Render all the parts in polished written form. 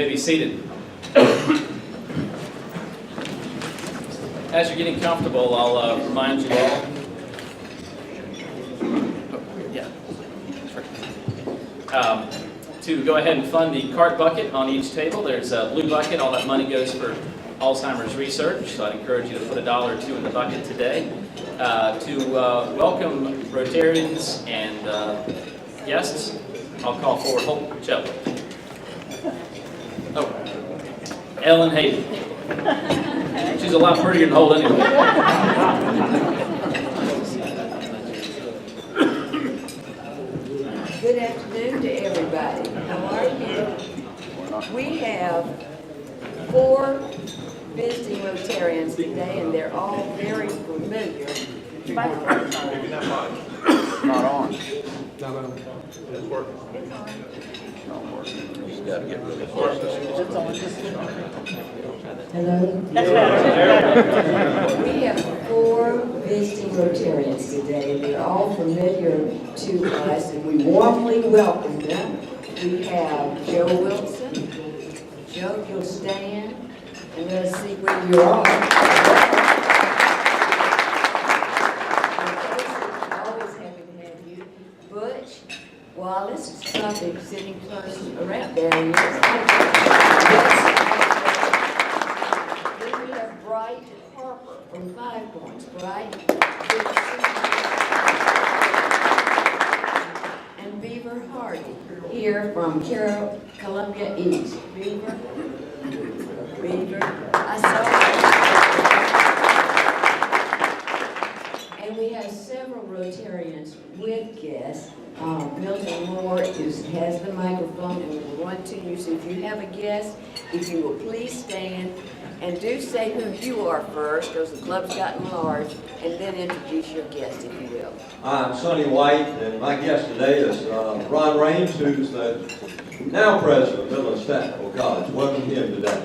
may be seated. As you're getting comfortable, I'll remind you all. To go ahead and fund the cart bucket on each table. There's a blue bucket. All that money goes for Alzheimer's research, so I'd encourage you to put $1 or $2 in the bucket today. To welcome Rotarians and guests, I'll call forward Holt Chetwood. Oh, Ellen Hayden. She's a lot prettier than Holt anyway. Good afternoon to everybody. How are you? We have 4 visiting Rotarians today, and they're all very familiar. Not on. It's working. It's on. Just got to get rid of it. Hello? We have 4 visiting Rotarians today. They're all familiar to us, and we warmly welcome them. We have Joe Wilson. Joe, you'll stand, and let us see where you are. Always happy to have you. Butch Wallace is probably sitting close around. There he is. Then we have Bright Harper from 5 Points. Bright. And Beaver Hardy here from Columbia East. Beaver. I saw. And we have several Rotarians with guests. Milton Moore has the microphone and will run to you. So if you have a guest, if you will please stand and do say who you are first, because the club's gotten large, and then introduce your guest, if you will. I'm Sonny White, and my guest today is Ron Raines, who's the now president of Midland Technical College. Welcome him today.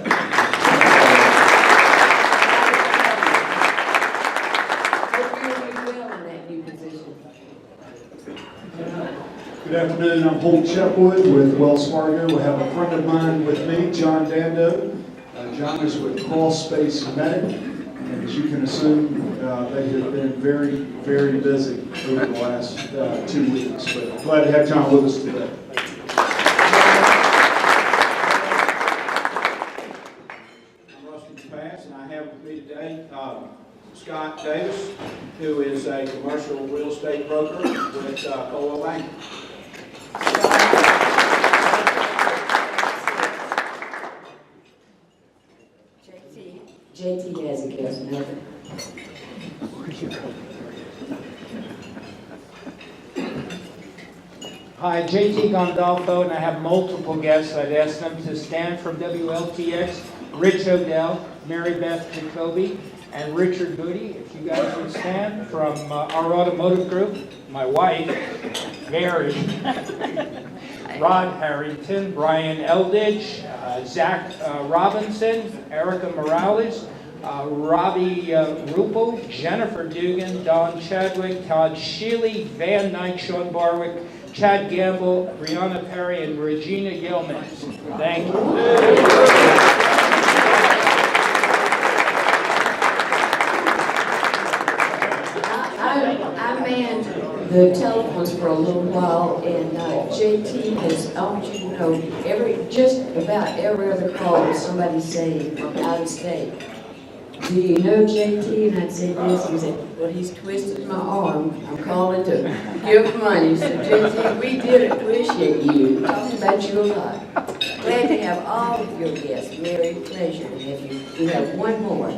Good afternoon, I'm Holt Chetwood with Wells Fargo. We have a friend of mine with me, John Dando. John is with Crawl Space Medic, and as you can assume, they have been very, very busy over the last 2 weeks. But I'm glad to have John with us today. I'm Rusty Pass, and I have with me today Scott Davis, who is a commercial real estate broker with Coldwell Bank. JT has a guest, nothing. Hi, JT Gondolfo, and I have multiple guests. I'd ask them to stand from WLTX, Rich Odell, Mary Beth Jacoby, and Richard Goody. If you guys would stand from our automotive group, my wife, Mary, Rod Harrington, Brian Eldridge, Zach Robinson, Erica Morales, Robbie Rupel, Jennifer Dugan, Don Chadwick, Todd Sheely, Van Knight, Sean Barwick, Chad Gamble, Brianna Perry, and Regina Yeoman. Thank you. I manned the telephones for a little while, and JT has, I want you to know, just about every other call was somebody saying from out of state, do you know JT? And I'd say this, he said, well, he's twisted my arm. I'm calling to give money. So JT, we did appreciate you. Talked about you a lot. Glad to have all of your guests. Mary, pleasure to have you. We have one more.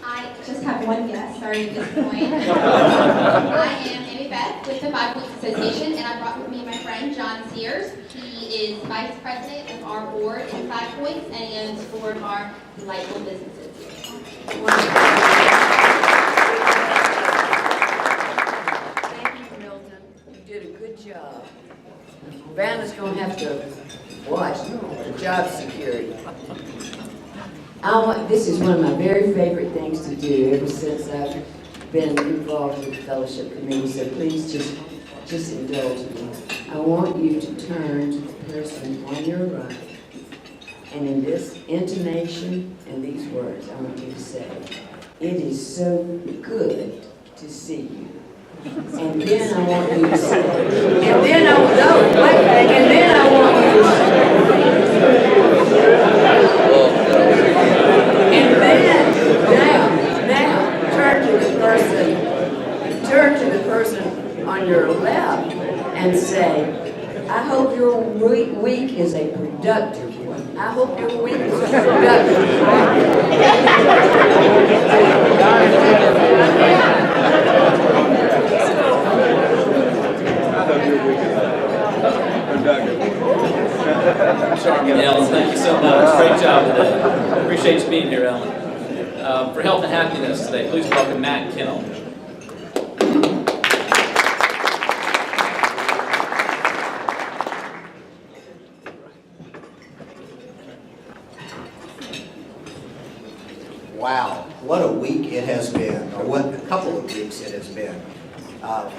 I just have one guest, sorry to disappoint. I am Amy Beth with the 5 Points Association, and I brought with me my friend John Sears. He is vice president of our board in 5 Points, and he owns 4 of our delightful businesses. Thank you, Milton. You did a good job. Vanna's going to have to watch the job security. This is one of my very favorite things to do ever since I've been involved with the fellowship committee, so please just indulge me. I want you to turn to the person on your right And in this intonation and these words, I want you to say, it is so good to see you. And then I want you to say, and then I want, no, wait, and then I want you to say, and then, now, turn to the person on your left and say, I hope your week is a productive one. I hope your week is a productive Ellen, thank you so much. Great job today. Appreciate you being here, Ellen. For health and happiness today, please welcome Matt Kennel. Wow, what a week it has been, or what a couple of weeks it has been.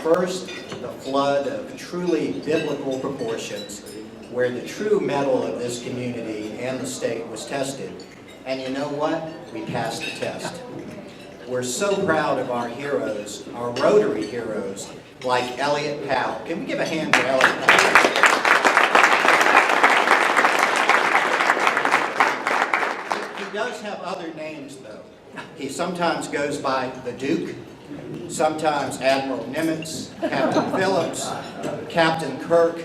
First, the flood of truly biblical proportions, where the true mettle of this community and the state was tested. And you know what? We passed the test. We're so proud of our heroes, our Rotary heroes, like Elliot Powell. Can we give a hand for Elliot Powell? He does have other names, though. He sometimes goes by the Duke, sometimes Admiral Nimitz, Captain Phillips, Captain Kirk,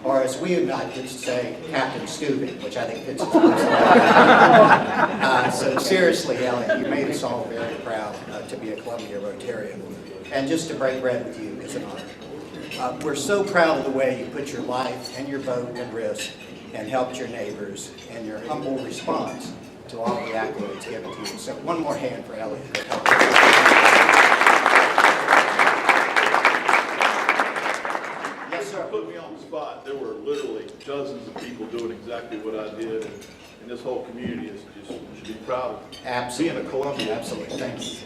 or as we would like to say, Captain Stupid, which I think fits his So seriously, Elliot, you made us all very proud to be a Columbia Rotarian. And just to break bread with you is an honor. We're so proud of the way you put your life and your boat at risk and helped your neighbors, and your humble response to all the accolades given to you. So one more hand for Elliot. Yes, sir. Put me on the spot. There were literally dozens of people doing exactly what I did, and this whole community is just should be proud of being a Columbian. Absolutely. Thank you.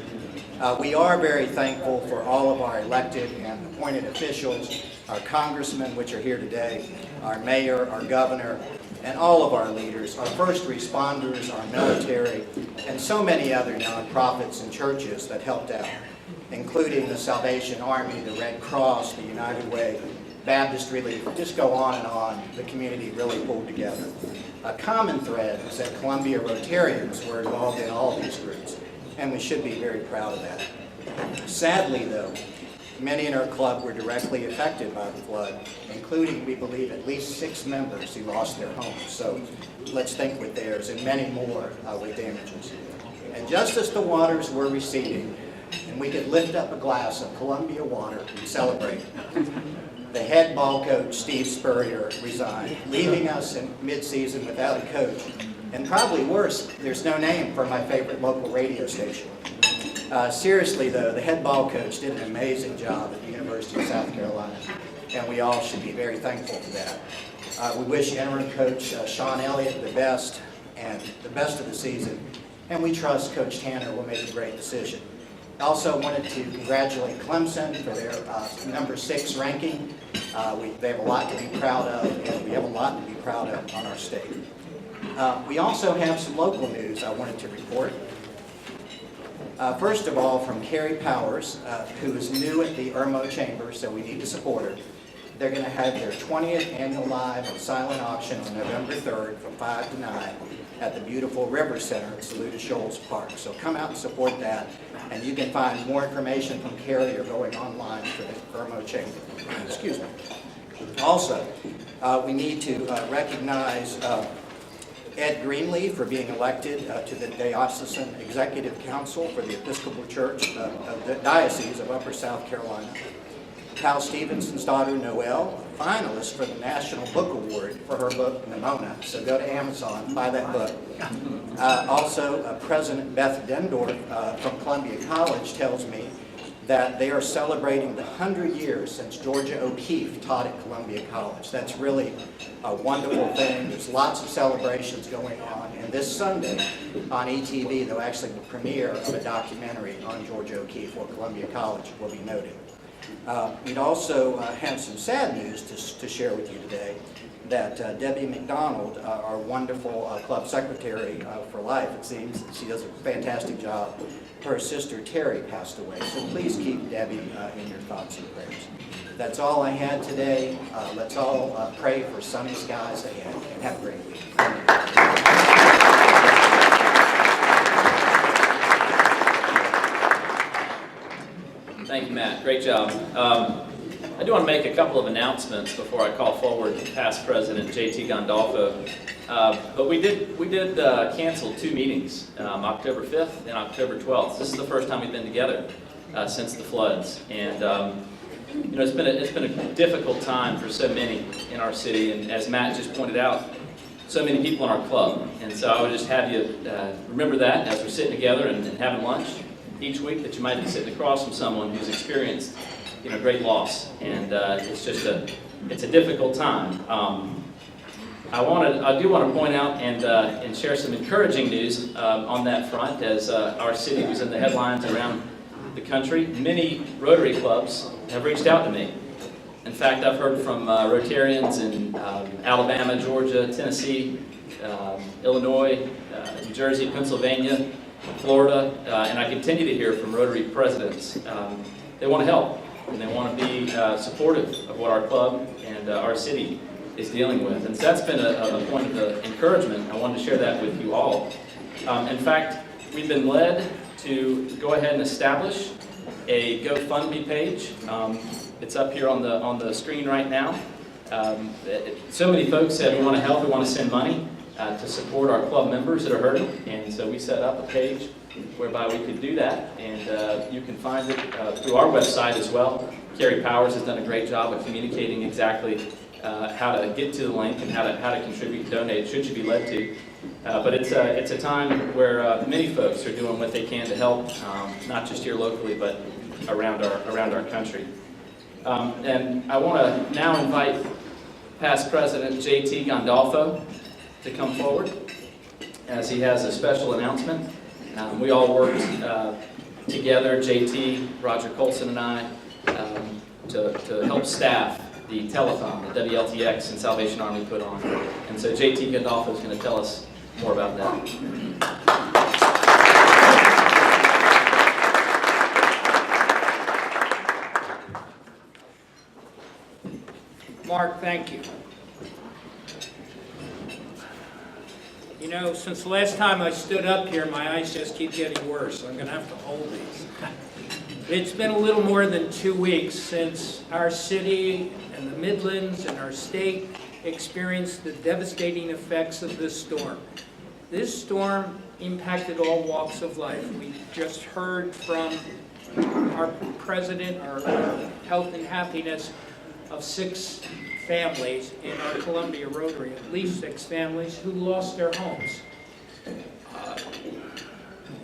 We are very thankful for all of our elected and appointed officials, our congressmen, which are here today, our mayor, our governor, and all of our leaders, our first responders, our military, and so many other nonprofits and churches that helped out, including the Salvation Army, the Red Cross, the United Way, Baptist Relief, just go on and on. The community really pulled together. A common thread is that Columbia Rotarians were involved in all these groups, and we should be very proud of that. Sadly, though, many in our club were directly affected by the flood, including, we believe, at least 6 members who lost their homes. So let's think with theirs, and many more with damages. And just as the waters were receding, and we could lift up a glass of Columbia water and celebrate, the head ball coach, Steve Spurrier, resigned, leaving us in mid-season without a coach. And probably worse, there's no name for my favorite local radio station. Seriously, though, the head ball coach did an amazing job at the University of South Carolina, and we all should be very thankful for that. We wish interim coach Sean Elliott the best, and the best of the season, and we trust Coach Tanner will make a great decision. I also wanted to congratulate Clemson for their number 6 ranking. They have a lot to be proud of, and we have a lot to be proud of on our state. We also have some local news I wanted to report. First of all, from Carrie Powers, who is new at the Irmo Chamber, so we need to support her. They're going to have their 20th annual live and silent auction on November 3rd from 5 to 9 at the beautiful River Center at Saluda Shoals Park. So come out and support that, and you can find more information from Carrie or going online for the Irmo Chamber. Excuse me. Also, we need to recognize Ed Greenlee for being elected to the Diocesan Executive Council for the Episcopal Church of the Diocese of Upper South Carolina. Cal Stevenson's daughter, Noelle, a finalist for the National Book Award for her book, Nimona. So go to Amazon, buy that book. Also, President Beth Dendorf from Columbia College tells me that they are celebrating the 100 years since Georgia O'Keeffe taught at Columbia College. That's really a wonderful thing. There's lots of celebrations going on. And this Sunday on ETV, they'll actually the premiere of a documentary on Georgia O'Keeffe, where Columbia College will be noted. We'd also have some sad news to share with you today. that Debbie McDonald, our wonderful club secretary for life, it seems, she does a fantastic job. Her sister Terry passed away, so please keep Debbie in your thoughts and prayers. That's all I had today. Let's all pray for sunny skies ahead, and have a great week. Thank you, Matt. Great job. I do want to make a couple of announcements before I call forward past President J.T. Gandolfo. But we did cancel 2 meetings, October 5th and October 12th. This is the first time we've been together since the floods, and you know, it's been a difficult time for so many in our city. And as Matt just pointed out, so many people in our club. And so I would just have you remember that as we're sitting together and having lunch each week, that you might be sitting across from someone who's experienced, you know, great loss. And it's a difficult time. I do want to point out and share some encouraging news on that front, as our city was in the headlines around the country. Many Rotary clubs have reached out to me. In fact, I've heard from Rotarians in Alabama, Georgia, Tennessee, Illinois, New Jersey, Pennsylvania, Florida, and I continue to hear from Rotary presidents. They want to help, and they want to be supportive of what our club and our city is dealing with. And so that's been a point of encouragement. I wanted to share that with you all. In fact, we've been led to go ahead and establish a GoFundMe page. It's up here on the screen right now. So many folks said we want to help, we want to send money to support our club members that are hurting, and so we set up a page whereby we could do that, and you can find it through our website as well. Carrie Powers has done a great job of communicating exactly how to get to the link and how to contribute and donate, should you be led to. But it's a time where many folks are doing what they can to help, not just here locally, but around our country. And I want to now invite past President J.T. Gandolfo to come forward, as he has a special announcement. We all worked together, J.T., Roger Colson, and I, to help staff the telethon that WLTX and Salvation Army put on. And so J.T. Gandolfo is going to tell us more about that. Mark, thank you. You know, since the last time I stood up here, my eyes just keep getting worse, so I'm going to have to hold these. It's been a little more than 2 weeks since our city and the Midlands and our state experienced the devastating effects of this storm. This storm impacted all walks of life. We just heard from our president, our health and happiness, of 6 families in our Columbia Rotary, at least 6 families who lost their homes.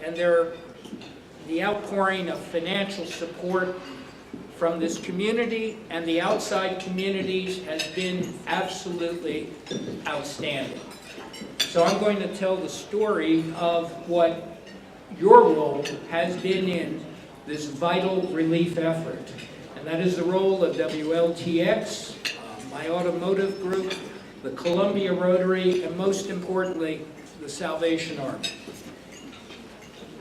And the outpouring of financial support from this community and the outside communities has been absolutely outstanding. So I'm going to tell the story of what your role has been in this vital relief effort. And that is the role of WLTX, my automotive group, the Columbia Rotary, and most importantly, the Salvation Army.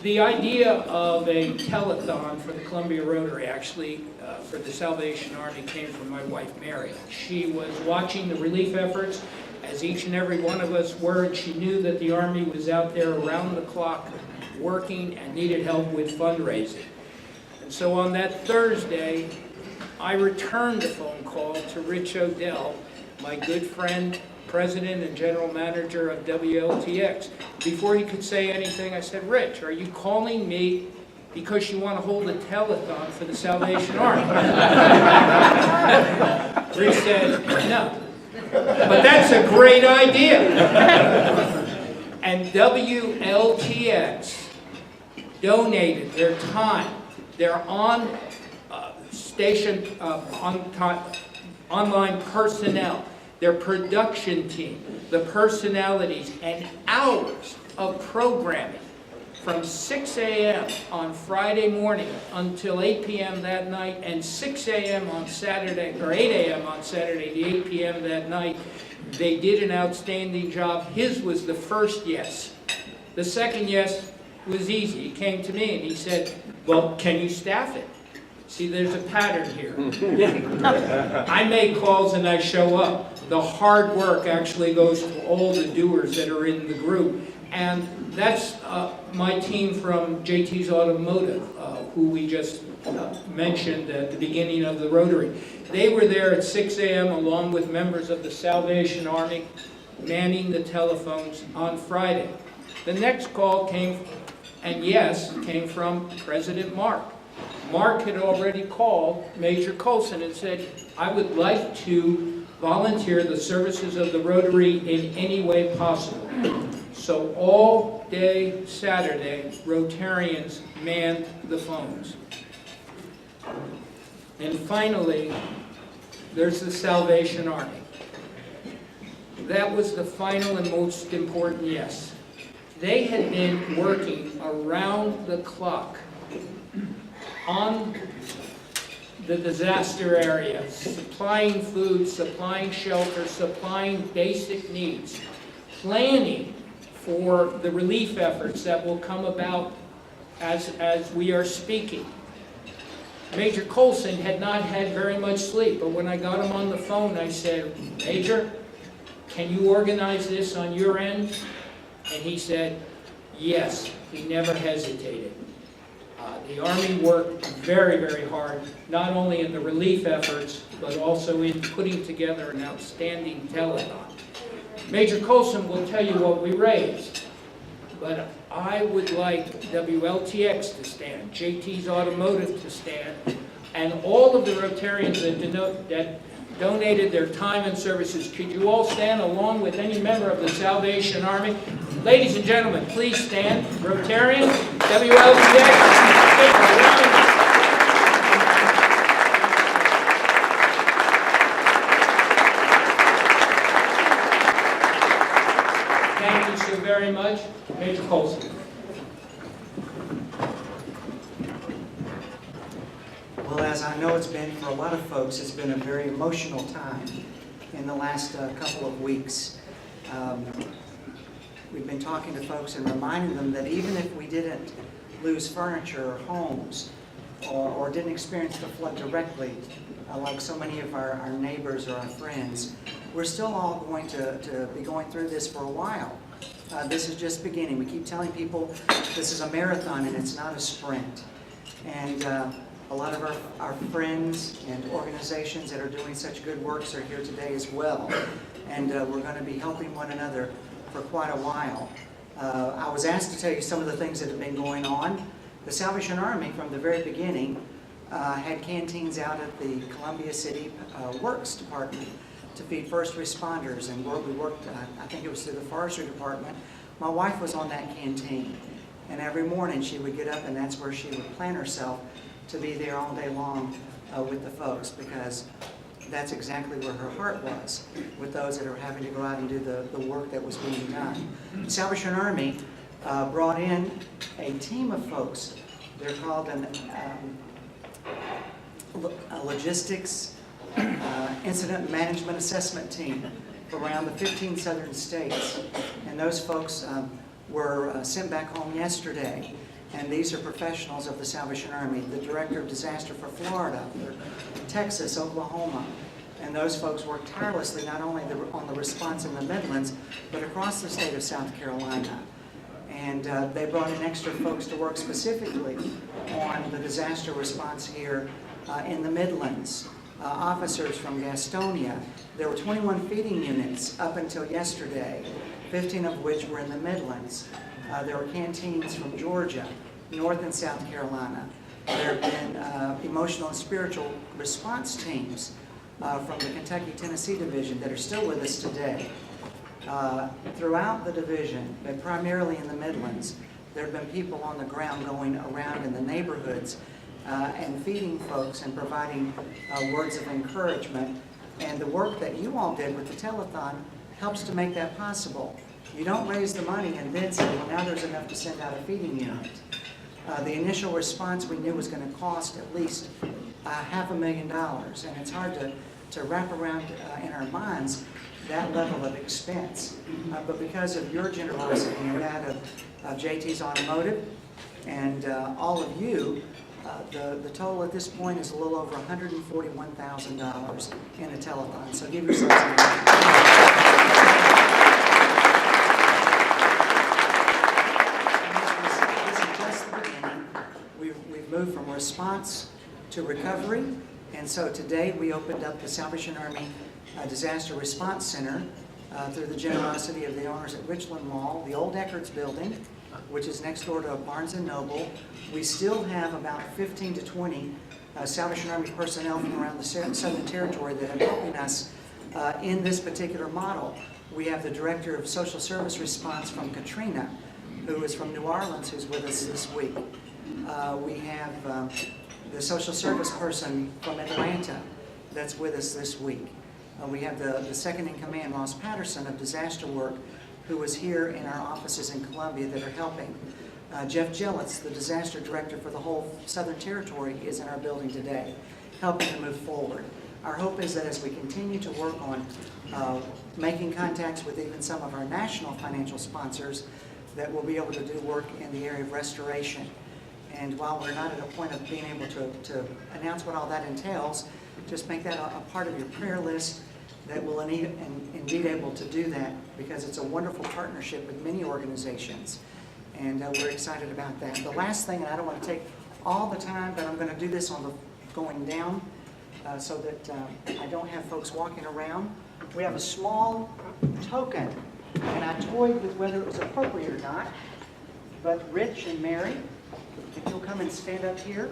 The idea of a telethon for the Columbia Rotary, actually for the Salvation Army, came from my wife, Mary. She was watching the relief efforts, as each and every one of us were, and she knew that the Army was out there around the clock working and needed help with fundraising. And so on that Thursday, I returned a phone call to Rich Odell, my good friend, president and general manager of WLTX. Before he could say anything, I said, Rich, are you calling me because you want to hold a telethon for the Salvation Army? Rich said, no. But that's a great idea. And WLTX donated their time, their online personnel, their production team, the personalities, and hours of programming from 6 a.m. on Friday morning until 8 p.m. that night, and 6 a.m. on Saturday, or 8 a.m. on Saturday to 8 p.m. that night, They did an outstanding job. His was the first yes. The second yes was easy. He came to me and he said, well, can you staff it? See, there's a pattern here. I make calls and I show up. The hard work actually goes to all the doers that are in the group. And that's my team from JT's Automotive, who we just mentioned at the beginning of the Rotary. They were there at 6 a.m. along with members of the Salvation Army, manning the telephones on Friday. The next call came, and yes, came from President Mark. Mark had already called Major Colson and said, I would like to volunteer the services of the Rotary in any way possible. So all day Saturday, Rotarians manned the phones. And finally, there's the Salvation Army. That was the final and most important yes. They had been working around the clock on the disaster area, supplying food, supplying shelter, supplying basic needs, planning for the relief efforts that will come about as we are speaking. Major Colson had not had very much sleep, but when I got him on the phone, I said, Major, can you organize this on your end? And he said, yes. He never hesitated. The Army worked very, very hard, not only in the relief efforts, but also in putting together an outstanding telethon. Major Colson will tell you what we raised, but I would like WLTX to stand, JT's Automotive to stand, and all of the Rotarians that donated their time and services. Could you all stand along with any member of the Salvation Army? Ladies and gentlemen, please stand. Rotarians, WLTX. Thank you so very much. Major Colson. Well, as I know it's been for a lot of folks, it's been a very emotional time in the last couple of weeks. We've been talking to folks and reminding them that even if we didn't lose furniture or homes or didn't experience the flood directly, like so many of our neighbors or our friends, we're still all going to be going through this for a while. This is just beginning. We keep telling people this is a marathon and it's not a sprint. And a lot of our friends and organizations that are doing such good works are here today as well. And we're going to be helping one another for quite a while. I was asked to tell you some of the things that have been going on. The Salvation Army, from the very beginning, had canteens out at the Columbia City Works Department to feed first responders. And where we worked, I think it was through the Forestry Department, my wife was on that canteen. And every morning she would get up and that's where she would plan herself to be there all day long with the folks, because that's exactly where her heart was, with those that are having to go out and do the work that was being done. The Salvation Army brought in a team of folks. They're called a logistics incident management assessment team around the 15 southern states. And those folks were sent back home yesterday. And these are professionals of the Salvation Army, the Director of Disaster for Florida, for Texas, Oklahoma. And those folks work tirelessly not only on the response in the Midlands, but across the state of South Carolina. And they brought in extra folks to work specifically on the disaster response here in the Midlands. Officers from Gastonia. There were 21 feeding units up until yesterday, 15 of which were in the Midlands. There were canteens from Georgia, North and South Carolina. There have been emotional and spiritual response teams from the Kentucky-Tennessee Division that are still with us today. Throughout the division, but primarily in the Midlands, there have been people on the ground going around in the neighborhoods and feeding folks and providing words of encouragement. And the work that you all did with the telethon helps to make that possible. You don't raise the money and then say, well, now there's enough to send out a feeding unit. The initial response we knew was going to cost at least $500,000, and it's hard to wrap around in our minds that level of expense. But because of your generosity and that of JT's Automotive and all of you, the total at this point is a little over $141,000 in a telethon. So give yourselves a hand. This is just the beginning. We've moved from response to recovery, and so today we opened up the Salvation Army Disaster Response Center through the generosity of the owners at Richland Mall, the old Eckert's building, which is next door to Barnes & Noble. We still have about 15 to 20 Salvation Army personnel from around the Southern Territory that are helping us in this particular model. We have the Director of Social Service Response from Katrina, who is from New Orleans, who's with us this week. We have the social service person from Atlanta that's with us this week. We have the second in command, Ross Patterson of Disaster Work, who was here in our offices in Columbia that are helping. Jeff Gillitz, the disaster director for the whole Southern Territory, is in our building today, helping to move forward. Our hope is that as we continue to work on making contacts with even some of our national financial sponsors, that we'll be able to do work in the area of restoration. And while we're not at a point of being able to announce what all that entails, just make that a part of your prayer list, that will indeed able to do that, because it's a wonderful partnership with many organizations, and we're excited about that. The last thing, and I don't want to take all the time, but I'm going to do this on the going down so that I don't have folks walking around. We have a small token, and I toyed with whether it was appropriate or not, but Rich and Mary, if you'll come and stand up here.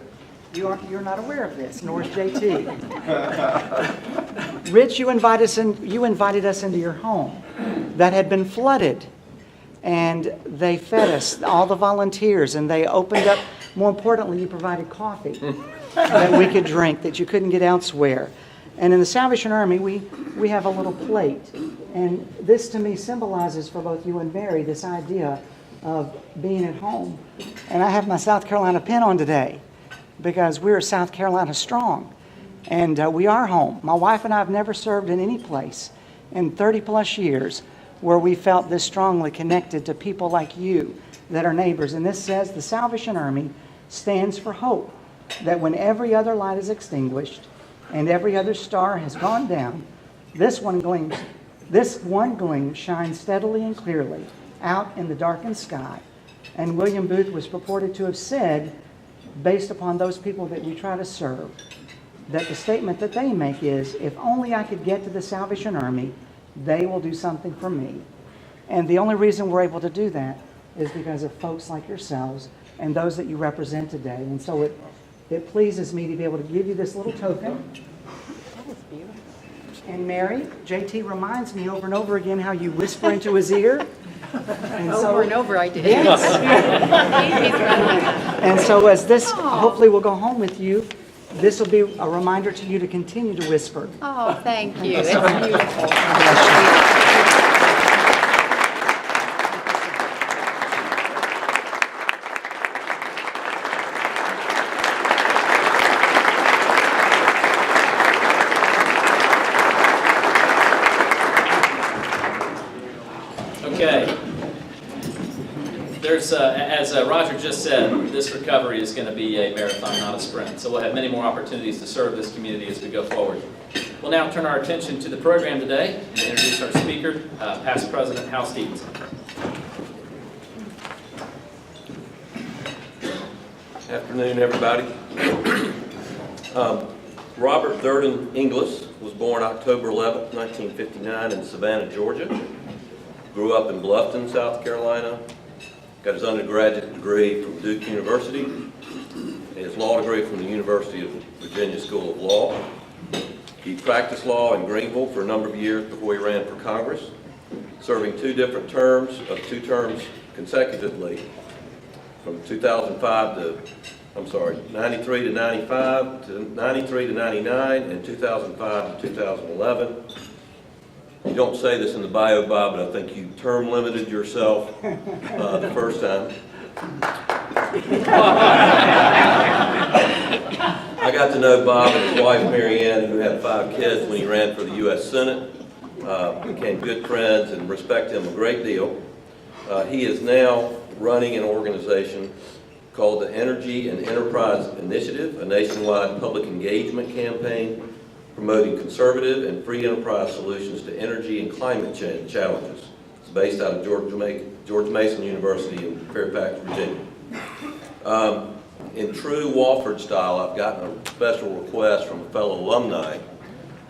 You're not aware of this, nor is JT. Rich, you invited us into your home that had been flooded, and they fed us, all the volunteers, and they opened up. More importantly, you provided coffee that we could drink that you couldn't get elsewhere. And in the Salvation Army, we have a little plate, and this to me symbolizes for both you and Mary this idea of being at home. And I have my South Carolina pin on today, because we're South Carolina strong, and we are home. My wife and I have never served in any place in 30 plus years where we felt this strongly connected to people like you that are neighbors. And this says the Salvation Army stands for hope, that when every other light is extinguished and every other star has gone down, this one gleam shines steadily and clearly out in the darkened sky. And William Booth was purported to have said, based upon those people that we try to serve, that the statement that they make is, if only I could get to the Salvation Army, they will do something for me. And the only reason we're able to do that is because of folks like yourselves and those that you represent today. And so it pleases me to be able to give you this little token. That was beautiful. And Mary, JT reminds me over and over again how you whisper into his ear. And Over and over I did. Yes. And so as this hopefully will go home with you, this will be a reminder to you to continue to whisper. Oh, thank you. That's It's beautiful. Okay. As Roger just said, this recovery is going to be a marathon, not a sprint. So we'll have many more opportunities to serve this community as we go forward. We'll now turn our attention to the program today and introduce our speaker, past President Hal Stevenson. Afternoon, everybody. Robert Durden Inglis was born October 11, 1959 in Savannah, Georgia. Grew up in Bluffton, South Carolina. Got his undergraduate degree from Duke University, and his law degree from the University of Virginia School of Law. He practiced law in Greenville for a number of years before he ran for Congress, serving two terms consecutively from 93 to 95, to 93 to 99, and 2005 to 2011. You don't say this in the bio, Bob, but I think you term limited yourself the first time. I got to know Bob and his wife, Mary Ann, who had 5 kids when he ran for the U.S. Senate. became good friends and respect him a great deal. He is now running an organization called the Energy and Enterprise Initiative, a nationwide public engagement campaign promoting conservative and free enterprise solutions to energy and climate change challenges. It's based out of George Mason University in Fairfax, Virginia. In true Wofford style, I've gotten a special request from a fellow alumni.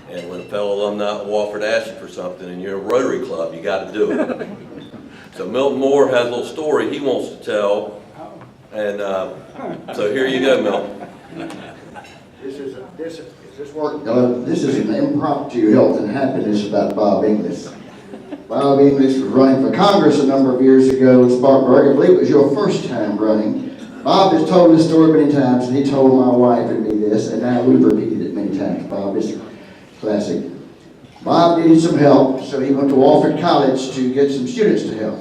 And when a fellow alumni at Wofford asks you for something and you're a Rotary Club, you got to do it. So Milton Moore has a little story he wants to tell. And so here you go, Milton. This is an impromptu health and happiness about Bob Inglis. Bob Inglis was running for Congress a number of years ago in Spartanburg. I believe it was your first time running. Bob has told this story many times, and he told my wife and me this, and now we've repeated it many times. Bob is classic. Bob needed some help, so he went to Wofford College to get some students to help.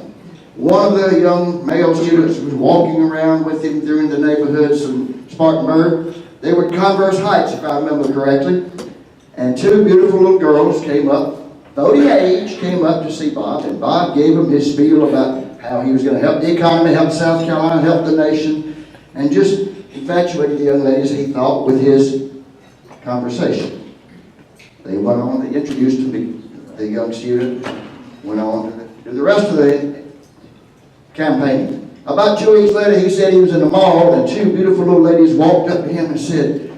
One of the young male students was walking around with him through the neighborhoods in Spartanburg. They were at Converse Heights, if I remember correctly. And two beautiful little girls came up, 30 age, came up to see Bob, and Bob gave them his spiel about how he was going to help the economy, help South Carolina, help the nation, and just infatuated the young ladies, he thought, with his conversation. They went on, they introduced him to the young student, went on to do the rest of the campaign. About 2 weeks later, he said he was in the mall, and two beautiful little ladies walked up to him and said,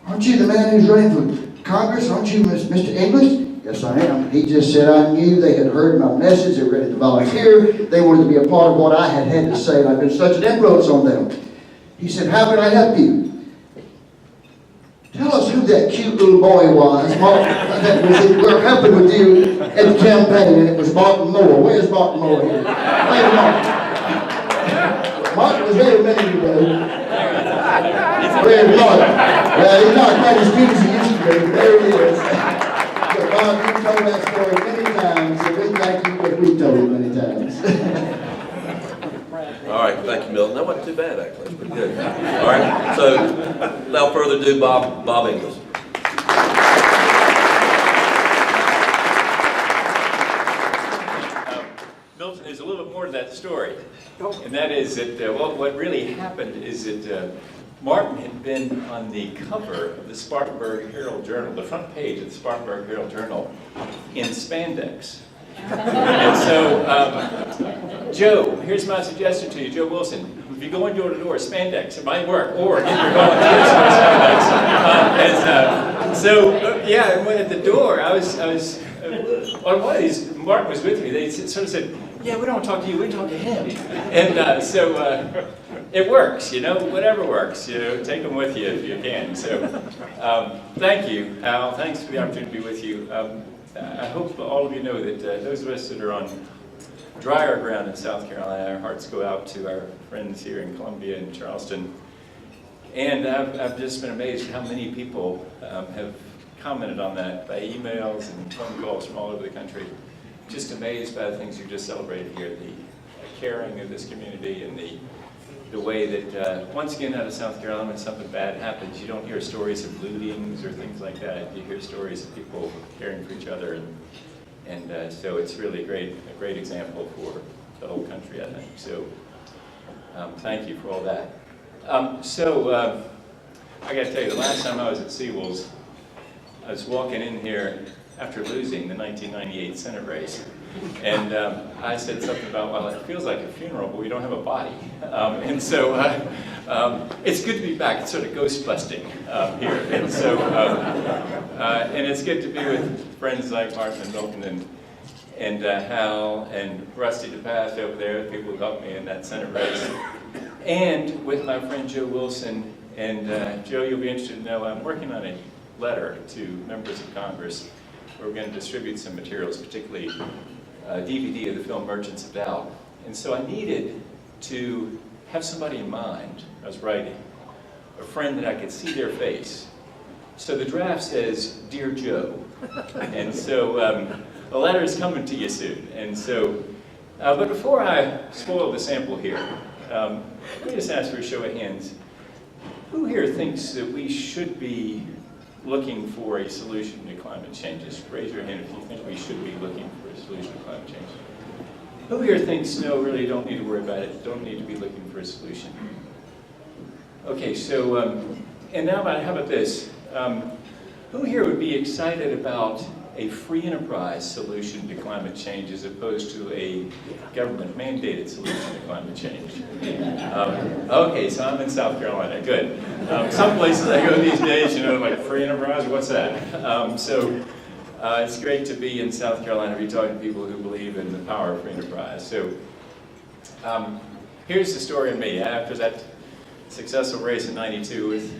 "Aren't you the man who's running for Congress? Aren't you Mr. Inglis?" "Yes, I am." He just said, "I knew they had heard my message, they were ready to volunteer, they wanted to be a part of what I had to say, and I've been such an influence on them." He said, "How can I help you?" "Tell us who that cute little boy was, that we're helping with you at the campaign," and it was Martin Moore. Where's Martin Moore here? Where's Martin? Martin was there a minute ago. Where's Martin? Well, he's not quite as cute as he used to be, but there he is. But Bob, you've told that story many times, so we thank you because we've told it many times. All right, thank you, Milton. That wasn't too bad, actually. It's pretty good. All right, so without further ado, Bob Inglis. Milton, there's a little bit more to that story. And that is that what really happened is that Martin had been on the cover of the Spartanburg Herald Journal, the front page of the Spartanburg Herald Journal, in spandex. And so, Joe, here's my suggestion to you, Joe Wilson. If you're going door to door, spandex, it might work. Or if you're going spandex. Yeah, I went at the door. I was on one of these, Martin was with me. They sort of said, "Yeah, we don't talk to you, we talk to him." And it works, you know, whatever works, you know, take them with you if you can. So, thank you, Al. Thanks for the opportunity to be with you. I hope all of you know that those of us that are on drier ground in South Carolina, our hearts go out to our friends here in Columbia and Charleston. And I've just been amazed at how many people have commented on that by emails and phone calls from all over the country. Just amazed by the things you just celebrated here, the caring of this community and the way that, once again, out of South Carolina, when something bad happens, you don't hear stories of lootings or things like that. You hear stories of people caring for each other, and so it's really a great example for the whole country, I think. So thank you for all that. I got to tell you, the last time I was at Sewell's, I was walking in here after losing the 1998 Senate race. And I said something about, well, it feels like a funeral, but we don't have a body. It's good to be back. It's sort of ghost busting here. And it's good to be with friends like Martin and Milton and Hal and Rusty DePath over there, the people who helped me in that Senate race. And with my friend Joe Wilson. And Joe, you'll be interested to know, I'm working on a letter to members of Congress. We're going to distribute some materials, particularly a DVD of the film Merchants of Doubt. And so I needed to have somebody in mind. I was writing, a friend that I could see their face. So the draft says, "Dear Joe." And so the letter is coming to you soon. And so, but before I spoil the sample here, let me just ask for a show of hands. Who here thinks that we should be looking for a solution to climate change? Just raise your hand if you think we should be looking for a solution to climate change. Who here thinks, no, really don't need to worry about it, don't need to be looking for a solution? Okay, so, and now how about this? Who here would be excited about a free enterprise solution to climate change as opposed to a government mandated solution to climate change? Okay, so I'm in South Carolina, good. Some places I go these days, like free enterprise, what's that? It's great to be in South Carolina, be talking to people who believe in the power of free enterprise. So here's the story of me. After that successful race in '92 with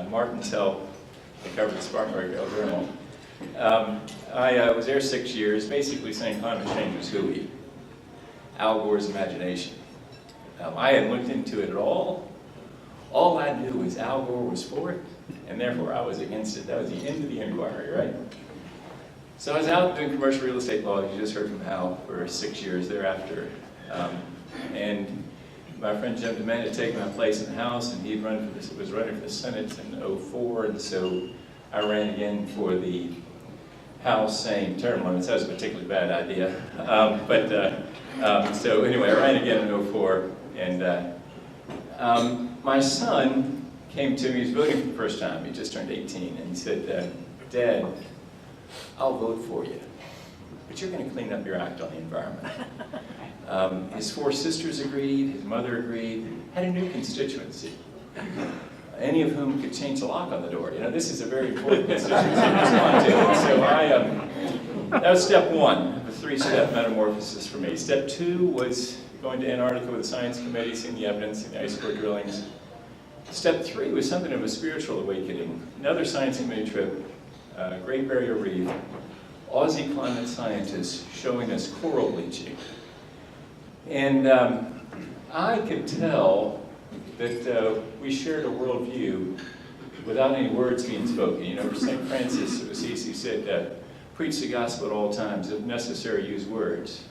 Martin's help, I covered the Spartanburg Journal. I was there 6 years, basically saying climate change was hooey. Al Gore's imagination. I hadn't looked into it at all. All I knew was Al Gore was for it, and therefore I was against it. That was the end of the inquiry, right? So I was out doing commercial real estate law, you just heard from Al, for 6 years thereafter. And my friend Jim DeMann had taken my place in the House, and he was running for the Senate in '04, and so I ran again for the House, same term limits. That was a particularly bad idea. So anyway, I ran again in '04, and my son came to me, he was voting for the first time, he just turned 18, and he said, Dad, I'll vote for you, but you're going to clean up your act on the environment. His 4 sisters agreed, his mother agreed, had a new constituency, any of whom could change the lock on the door. This is a very important constituency to respond to. So that was step 1, the 3-step metamorphosis for me. Step 2 was going to Antarctica with the science committee, seeing the evidence, seeing the ice core drillings. Step 3 was something of a spiritual awakening. Another science committee trip, Great Barrier Reef, Aussie climate scientists showing us coral bleaching. And I could tell that we shared a worldview without any words being spoken. For St. Francis of Assisi said, preach the gospel at all times, if necessary, use words.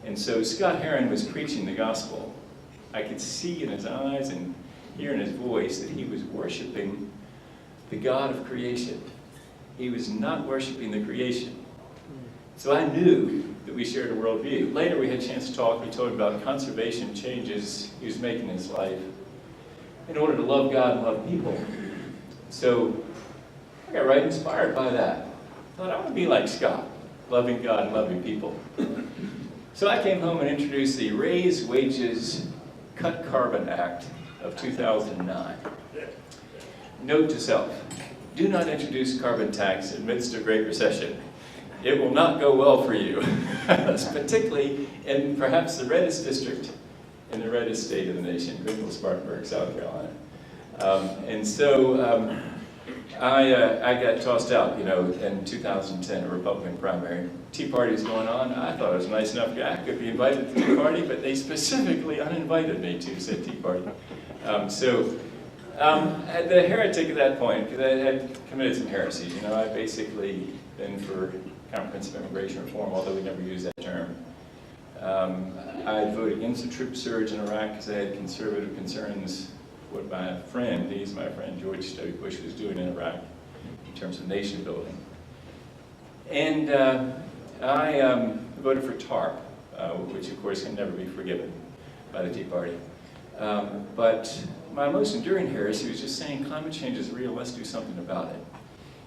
And so Scott Heron was preaching the gospel. I could see in his eyes and hear in his voice that he was worshiping the God of creation. He was not worshiping the creation. So I knew that we shared a worldview. Later we had a chance to talk. We told him about conservation changes he was making in his life in order to love God and love people. So I got right inspired by that. I thought, I want to be like Scott, loving God and loving people. So I came home and introduced the Raise Wages, Cut Carbon Act of 2009. Note to self, do not introduce carbon tax in the midst of Great Recession. It will not go well for you, particularly in perhaps the reddest district in the reddest state of the nation, Greenville-Spartanburg, South Carolina. I got tossed out, in 2010, a Republican primary. Tea Party was going on. I thought I was a nice enough guy. I could be invited to the Tea Party, but they specifically uninvited me to said Tea Party. The heretic at that point, because I had committed some heresies. I basically been for comprehensive immigration reform, although we never used that term. I voted against the troop surge in Iraq because I had conservative concerns what my friend, he's my friend, George W. Bush was doing in Iraq in terms of nation building. And I voted for TARP, which of course can never be forgiven by the Tea Party. But my most enduring heresy was just saying climate change is real, let's do something about it.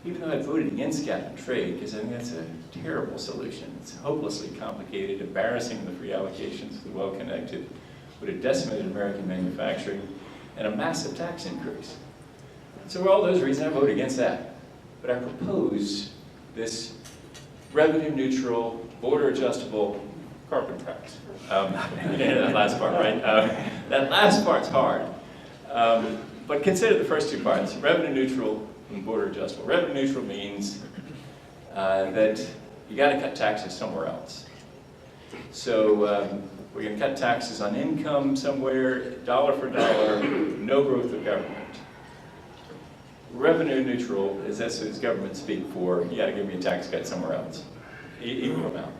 Even though I voted against cap and trade, because I think that's a terrible solution. It's hopelessly complicated, embarrassing the free allocations to the well-connected, would have decimated American manufacturing, and a massive tax increase. So for all those reasons, I voted against that. But I proposed this revenue-neutral, border-adjustable carbon tax. That last part, right? That last part's hard. But consider the first 2 parts, revenue-neutral and border-adjustable. Revenue-neutral means that you got to cut taxes somewhere else. So we're going to cut taxes on income somewhere, dollar for dollar, no growth of government. Revenue neutral is that's what government speak for, you got to give me a tax cut somewhere else, equal amount.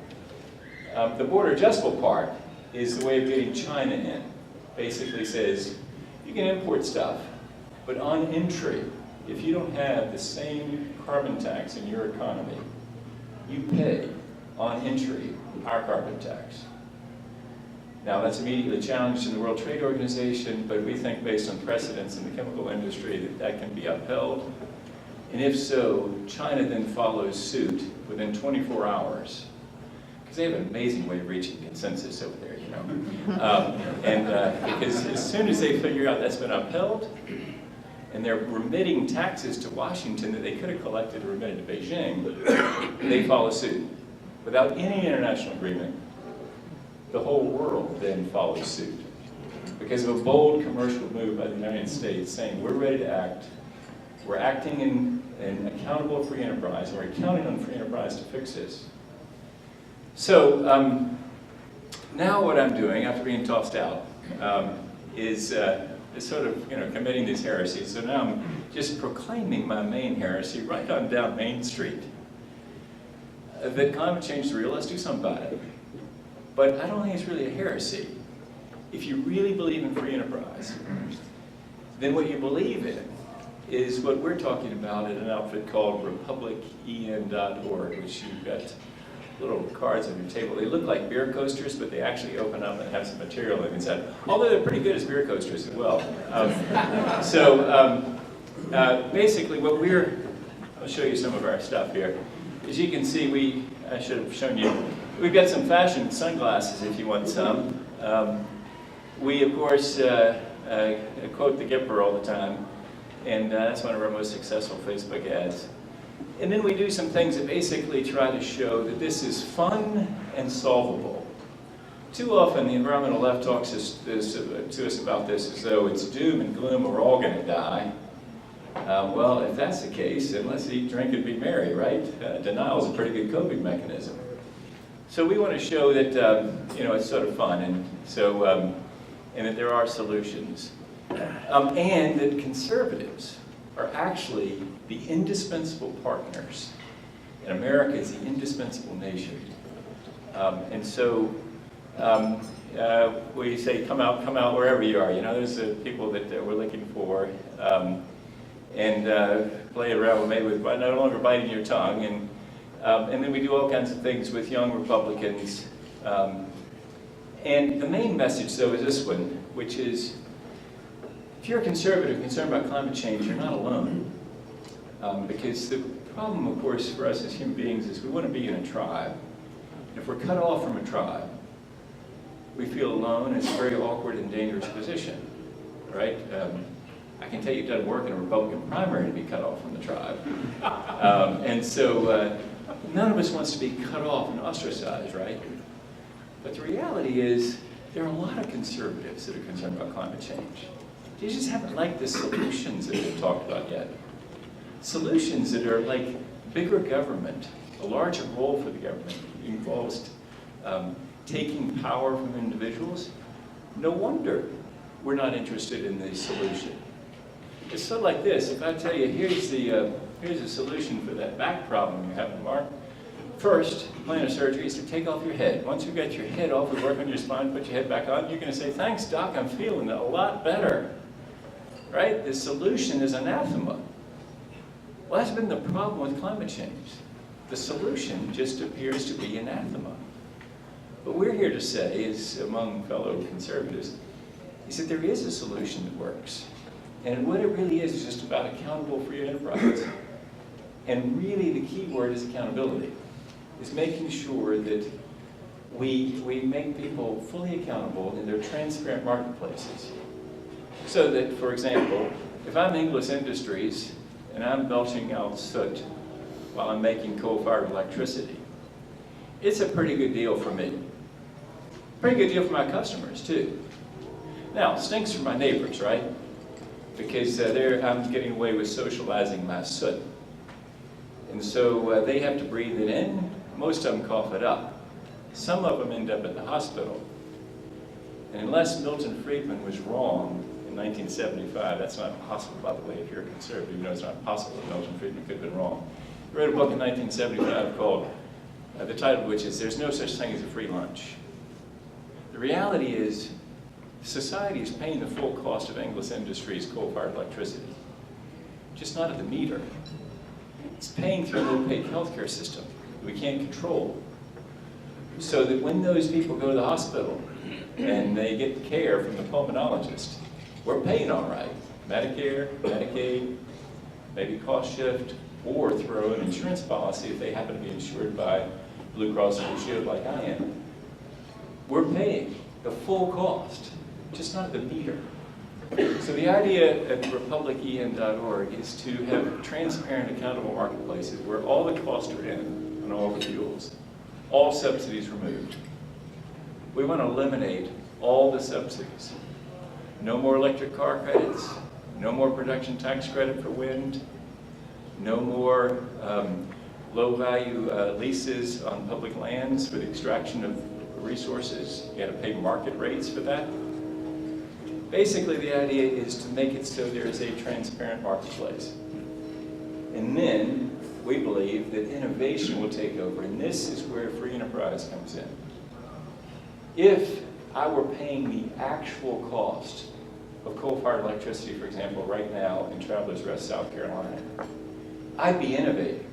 The border adjustable part is the way of getting China in. Basically says, you can import stuff, but on entry, if you don't have the same carbon tax in your economy, you pay on entry our carbon tax. Now, that's immediately challenged in the World Trade Organization, but we think based on precedents in the chemical industry that that can be upheld. And if so, China then follows suit within 24 hours, because they have an amazing way of reaching consensus over there, you know. Because as soon as they figure out that's been upheld, and they're remitting taxes to Washington that they could have collected or remitted to Beijing, they follow suit. Without any international agreement, the whole world then follows suit. Because of a bold commercial move by the United States saying, we're ready to act, we're acting in accountable free enterprise, and we're counting on free enterprise to fix this. So now what I'm doing, after being tossed out, is sort of, you know, committing these heresies. So now I'm just proclaiming my main heresy right on down Main Street. That climate change is real, let's do something about it. But I don't think it's really a heresy. If you really believe in free enterprise, then what you believe in is what we're talking about at an outfit called republicen.org, which you've got little cards on your table. They look like beer coasters, but they actually open up and have some material inside. Although they're pretty good as beer coasters as well. Basically what I'll show you some of our stuff here. As you can see, I should have shown you, we've got some fashion sunglasses if you want some. We, of course, quote the Gipper all the time, and that's one of our most successful Facebook ads. And then we do some things that basically try to show that this is fun and solvable. Too often the environmental left talks to us about this as though it's doom and gloom, we're all going to die. Well, if that's the case, then let's eat, drink, and be merry, right? Denial is a pretty good coping mechanism. So we want to show that you know, it's sort of fun, and so and that there are solutions, and that conservatives are actually the indispensable partners, and America is the indispensable nation. And so we say, come out wherever you are. You know, there's people that we're looking for. Play around with maybe with no longer biting your tongue, and then we do all kinds of things with young Republicans. And the main message, though, is this one, which is, if you're a conservative concerned about climate change, you're not alone. Because the problem, of course, for us as human beings is we want to be in a tribe. And if we're cut off from a tribe, we feel alone, and it's a very awkward and dangerous position, right? I can tell you it doesn't work in a Republican primary to be cut off from the tribe. And so none of us wants to be cut off and ostracized, right? But the reality is there are a lot of conservatives that are concerned about climate change. They just haven't liked the solutions that we've talked about yet. Solutions that are like bigger government, a larger role for the government, involves taking power from individuals. No wonder we're not interested in the solution. It's sort of like this. If I tell you, here's a solution for that back problem you have, Mark. First, plan of surgery is to take off your head. Once you've got your head off, we work on your spine, put your head back on, you're going to say, thanks, Doc, I'm feeling a lot better. Right? The solution is anathema. Well, that's been the problem with climate change. The solution just appears to be anathema. What we're here to say is, among fellow conservatives, is that there is a solution that works. And what it really is just about accountable free enterprise. And really the key word is accountability. Is making sure that we make people fully accountable in their transparent marketplaces. So that, for example, if I'm Inglis Industries and I'm belching out soot while I'm making coal-fired electricity, it's a pretty good deal for me. Pretty good deal for my customers, too. Now, it stinks for my neighbors, right? Because I'm getting away with socializing my soot. And so they have to breathe it in. Most of them cough it up. Some of them end up at the hospital. And unless Milton Friedman was wrong in 1975, that's not possible, by the way, if you're a conservative, you know it's not possible that Milton Friedman could have been wrong. He wrote a book in 1975 called, the title of which is, There's No Such Thing as a Free Lunch. The reality is, society is paying the full cost of Inglis Industries' coal-fired electricity. just not at the meter. It's paying through an opaque healthcare system we can't control. So that when those people go to the hospital and they get care from the pulmonologist, we're paying all right. Medicare, Medicaid, maybe cost shift, or throw an insurance policy if they happen to be insured by Blue Cross Blue Shield like I am. We're paying the full cost, just not the meter. So the idea at republicen.org is to have transparent, accountable marketplaces where all the costs are in on all the fuels, all subsidies removed. We want to eliminate all the subsidies. No more electric car credits, no more production tax credit for wind, no more low-value leases on public lands for the extraction of resources. You got to pay market rates for that. Basically, the idea is to make it so there is a transparent marketplace. And then we believe that innovation will take over, and this is where free enterprise comes in. If I were paying the actual cost of coal-fired electricity, for example, right now in Travelers Rest, South Carolina, I'd be innovating.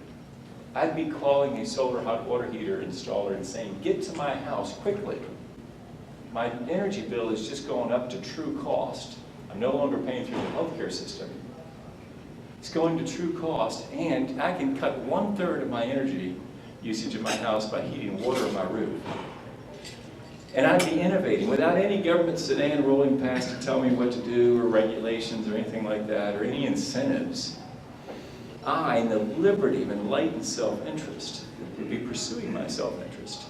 I'd be calling a solar hot water heater installer and saying, get to my house quickly. My energy bill is just going up to true cost. I'm no longer paying through the healthcare system. It's going to true cost, and I can cut 1/3 of my energy usage in my house by heating water in my roof. And I'd be innovating without any government sedan rolling past to tell me what to do, or regulations, or anything like that, or any incentives. I, in the liberty of enlightened self-interest, would be pursuing my self-interest.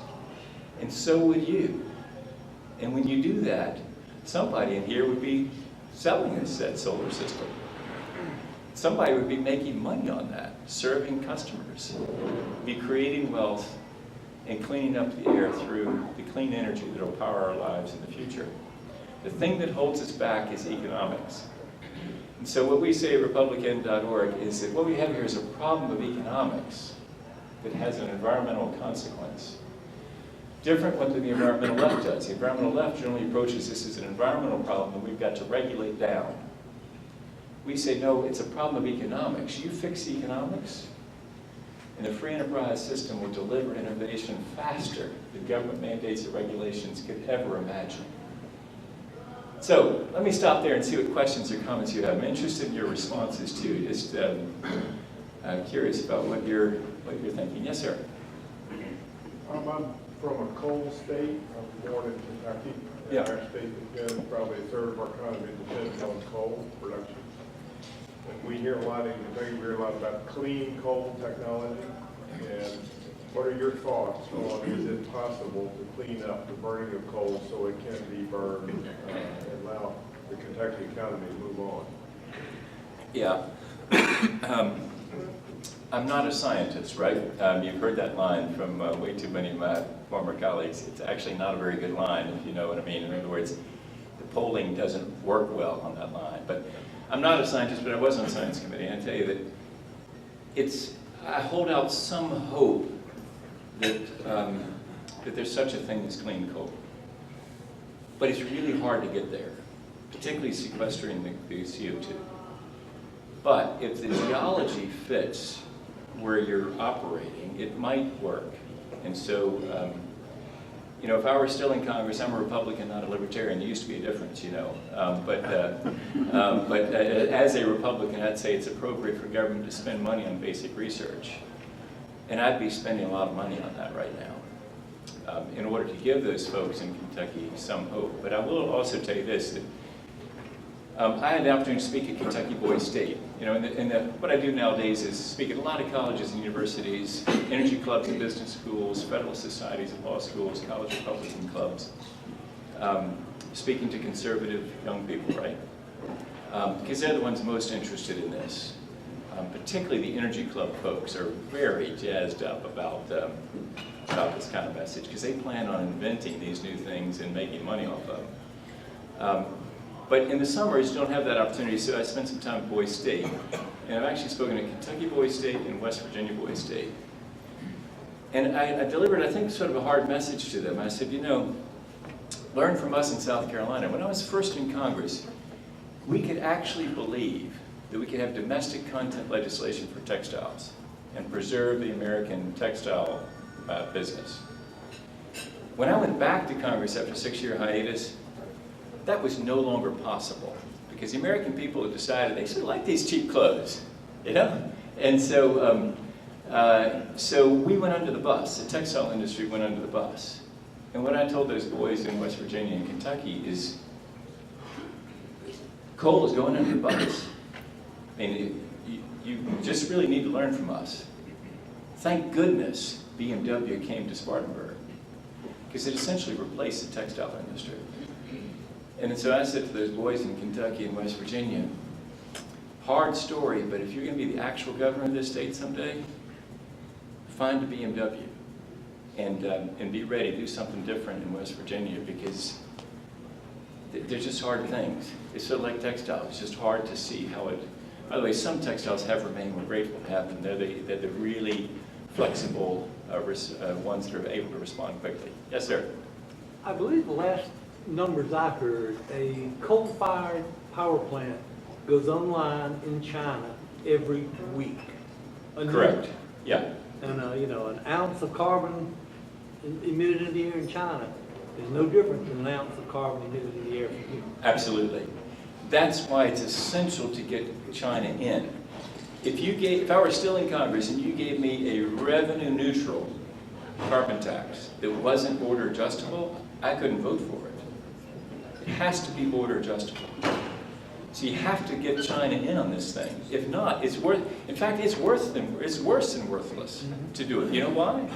And so would you. And when you do that, somebody in here would be selling this said solar system. Somebody would be making money on that, serving customers, be creating wealth, and cleaning up the air through the clean energy that will power our lives in the future. The thing that holds us back is economics. And so what we say at republican.org is that what we have here is a problem of economics that has an environmental consequence. Different than the environmental left does. The environmental left generally approaches this as an environmental problem that we've got to regulate down. We say, no, it's a problem of economics. You fix economics, and the free enterprise system will deliver innovation faster than government mandates or regulations could ever imagine. So let me stop there and see what questions or comments you have. I'm interested in your responses too. Just curious about what you're thinking. Yes, sir. I'm from a coal state. I was born in Kentucky. Yeah. Our state has been probably a third of our economy depends on coal production. And we hear a lot in Kentucky. We hear a lot about clean coal technology. And what are your thoughts on, is it possible to clean up the burning of coal so it can be burned and allow the Kentucky economy to move on? Yeah. I'm not a scientist, right? You've heard that line from way too many of my former colleagues. It's actually not a very good line, if you know what I mean. In other words, the polling doesn't work well on that line. But I'm not a scientist, but I was on the science committee, and I tell you that I hold out some hope that, that there's such a thing as clean coal. But it's really hard to get there, particularly sequestering the CO2. But if the geology fits where you're operating, it might work. And so, you know, if I were still in Congress, I'm a Republican, not a Libertarian. There used to be a difference, you know. But as a Republican, I'd say it's appropriate for government to spend money on basic research. And I'd be spending a lot of money on that right now in order to give those folks in Kentucky some hope. But I will also tell you this, that I had the opportunity to speak at Kentucky Boys State. You know, what I do nowadays is speak at a lot of colleges and universities, energy clubs and business schools, federal societies and law schools, college Republican clubs, speaking to conservative young people, right? Because they're the ones most interested in this. Particularly the energy club folks are very jazzed up about this kind of message, because they plan on inventing these new things and making money off of them. But in the summers, you don't have that opportunity, so I spent some time at Boys State. And I've actually spoken at Kentucky Boys State and West Virginia Boys State. And I delivered, I think, sort of a hard message to them. I said, you know, learn from us in South Carolina. When I was first in Congress, we could actually believe that we could have domestic content legislation for textiles and preserve the American textile business. When I went back to Congress after a 6-year hiatus, that was no longer possible because the American people had decided they sort of like these cheap clothes, you know? And so, so we went under the bus. The textile industry went under the bus. And what I told those boys in West Virginia and Kentucky is, coal is going under the bus. I mean, you just really need to learn from us. Thank goodness BMW came to Spartanburg, because it essentially replaced the textile industry. And so I said to those boys in Kentucky and West Virginia, hard story, but if you're going to be the actual governor of this state someday, find a BMW and be ready to do something different in West Virginia, because they're just hard things. It's sort of like textiles. It's just hard to see how it... By the way, some textiles have remained. We're grateful to have them. They're the really flexible ones that are able to respond quickly. Yes, sir? I believe the last numbers I heard, a coal-fired power plant goes online in China every week. Correct. Yeah. And you know, an ounce of carbon emitted in the air in China is no different than an ounce of carbon emitted in the air from here. Absolutely. That's why it's essential to get China in. If I were still in Congress and you gave me a revenue-neutral carbon tax that wasn't border adjustable, I couldn't vote for it. It has to be border adjustable. So you have to get China in on this thing. If not, it's worth. In fact, it's worse than worthless to do it. You know why?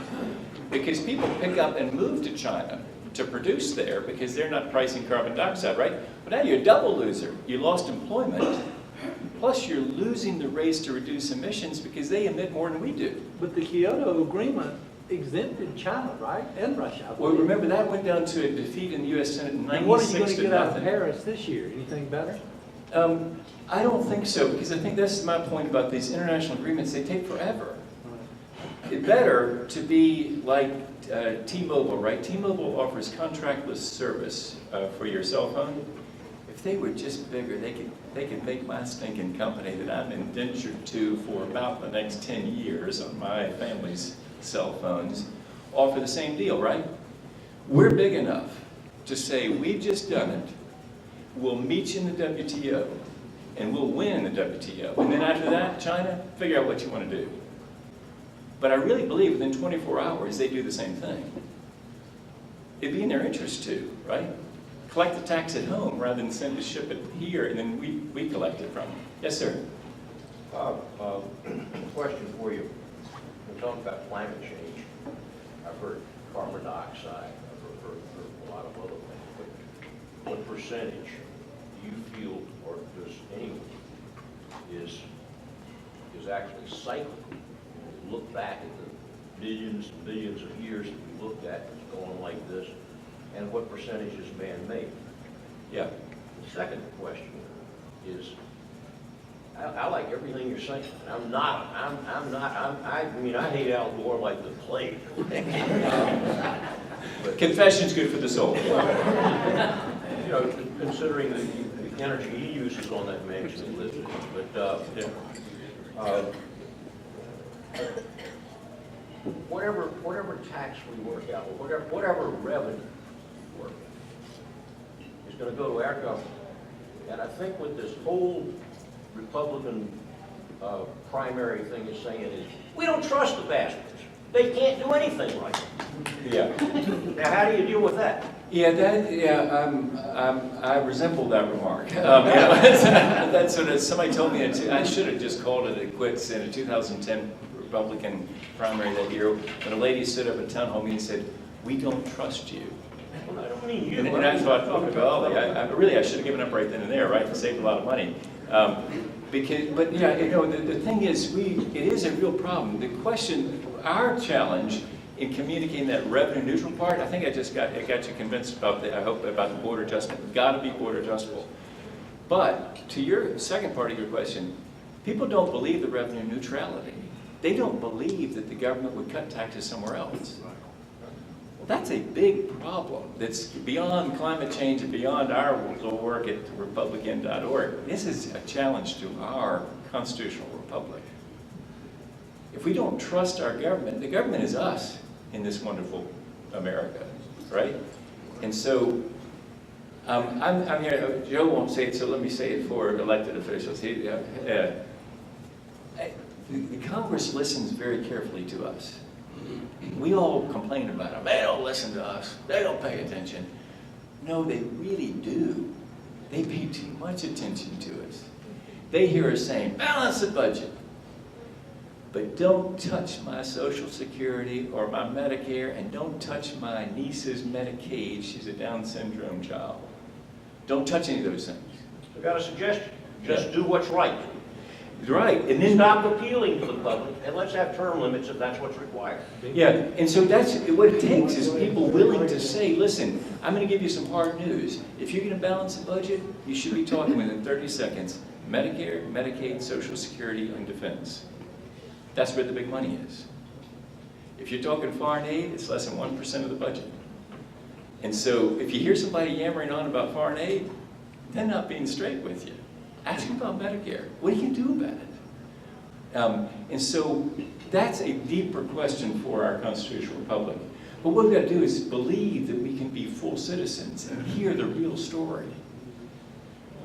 Because people pick up and move to China to produce there because they're not pricing carbon dioxide, right? But now you're a double loser. You lost employment, plus you're losing the race to reduce emissions because they emit more than we do. But the Kyoto Agreement exempted China, right? And Russia. Well, remember that went down to a defeat in the U.S. Senate in 96 to nothing. And what are you going to get out of Paris this year? Anything better? I don't think so, because I think that's my point about these international agreements. They take forever. It's better to be like T-Mobile, right? T-Mobile offers contractless service for your cell phone. If they were just bigger, they could make my stinking company that I'm indentured to for about the next 10 years on my family's cell phones offer the same deal, right? We're big enough to say, we've just done it. We'll meet you in the WTO, and we'll win in the WTO. And then after that, China, figure out what you want to do. But I really believe within 24 hours, they do the same thing. It'd be in their interest too, right? Collect the tax at home rather than send to ship it here, and then we collect it from them. Yes, sir? Question for you. We're talking about climate change. I've heard carbon dioxide. I've heard a lot of other things. But what percentage do you feel, or does anyone, is actually cyclical? Look back at the billions and billions of years that we looked at, it's going like this, and what percentage is man-made? Yeah. The second question is, I like everything you're saying. I mean, I hate Al Gore like the plague. Confession's good for the soul. You know, considering the energy he uses on that mansion he lives in, but whatever tax we work out, or whatever revenue we work out, is going to go to our government. And I think what this whole Republican primary thing is saying is, we don't trust the bastards. They can't do anything right. Yeah. Now, how do you deal with that? I resemble that remark. That's sort of, somebody told me, I should have just called it a quits in a 2010 Republican primary that year, when a lady stood up at town hall meeting and said, "We don't trust you." Well, I don't mean you. And I thought, I should have given up right then and there, right, and saved a lot of money. But yeah, you know, the thing is, it is a real problem. The question, our challenge in communicating that revenue neutral part, I think I got you convinced about about the border adjustment. We've got to be border adjustable. But to your second part of your question, people don't believe the revenue neutrality. They don't believe that the government would cut taxes somewhere else. That's a big problem that's beyond climate change and beyond our little work at Republican.org. This is a challenge to our constitutional republic. If we don't trust our government, the government is us in this wonderful America, right? And so, I'm here, Joe won't say it, so let me say it for elected officials. The Congress listens very carefully to us. We all complain about them. They don't listen to us. They don't pay attention. No, they really do. They pay too much attention to us. They hear us saying, balance the budget. But don't touch my Social Security or my Medicare, and don't touch my niece's Medicaid. She's a Down syndrome child. Don't touch any of those things. I've got a suggestion. Just do what's right. Right, and then stop appealing to the public, and let's have term limits if that's what's required. Yeah, and so that's what it takes is people willing to say, listen, I'm going to give you some hard news. If you're going to balance the budget, you should be talking within 30 seconds Medicare, Medicaid, Social Security, and defense. That's where the big money is. If you're talking foreign aid, it's less than 1% of the budget. And so if you hear somebody yammering on about foreign aid, they're not being straight with you. Ask them about Medicare. What do you do about it? And so that's a deeper question for our constitutional republic. But what we've got to do is believe that we can be full citizens and hear the real story.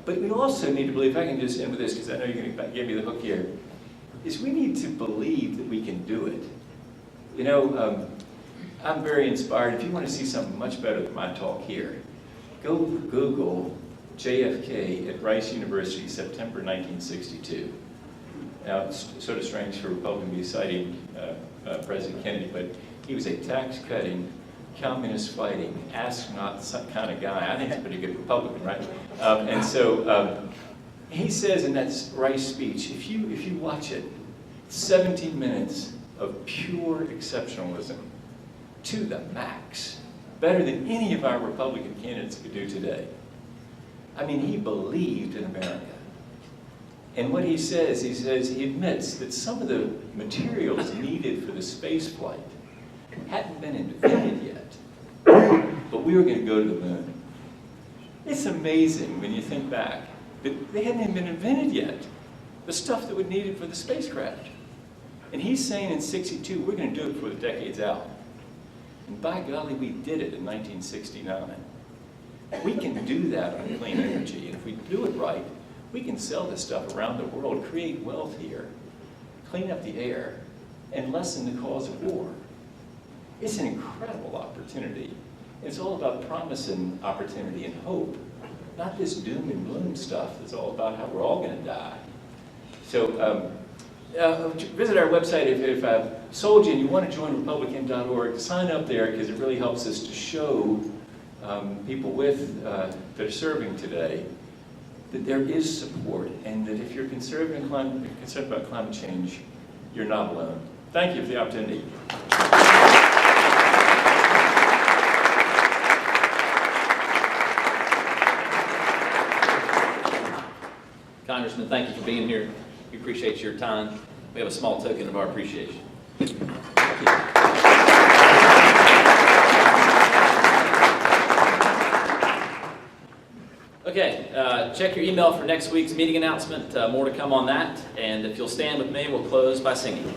But we also need to believe, if I can just end with this, because I know you're going to give me the hook here, is we need to believe that we can do it. You know, I'm very inspired. If you want to see something much better than my talk here, go Google JFK at Rice University, September 1962. Now, it's sort of strange for a Republican to be citing President Kennedy, but he was a tax-cutting, communist-fighting, ask-not kind of guy. I think he's a pretty good Republican, right? And so he says in that Rice speech, if you watch it, 17 minutes of pure exceptionalism to the max, better than any of our Republican candidates could do today. I mean, he believed in America. And what he says, he admits that some of the materials needed for the space flight hadn't been invented yet, but we were going to go to the moon. It's amazing when you think back that they hadn't even been invented yet, the stuff that was needed for the spacecraft. And he's saying in '62, we're going to do it for the decades out. And by golly, we did it in 1969. We can do that on clean energy, and if we do it right, we can sell this stuff around the world, create wealth here, clean up the air, and lessen the cause of war. It's an incredible opportunity. It's all about promise and opportunity and hope, not this doom and gloom stuff that's all about how we're all going to die. So visit our website if I've sold you and you want to join Republican.org, sign up there because it really helps us to show people that are serving today that there is support, and that if you're concerned about climate change, you're not alone. Thank you for the opportunity. Congressman, thank you for being here. We appreciate your time. We have a small token of our appreciation. Thank you. Okay, check your email for next week's meeting announcement. More to come on that. And if you'll stand with me, we'll close by singing.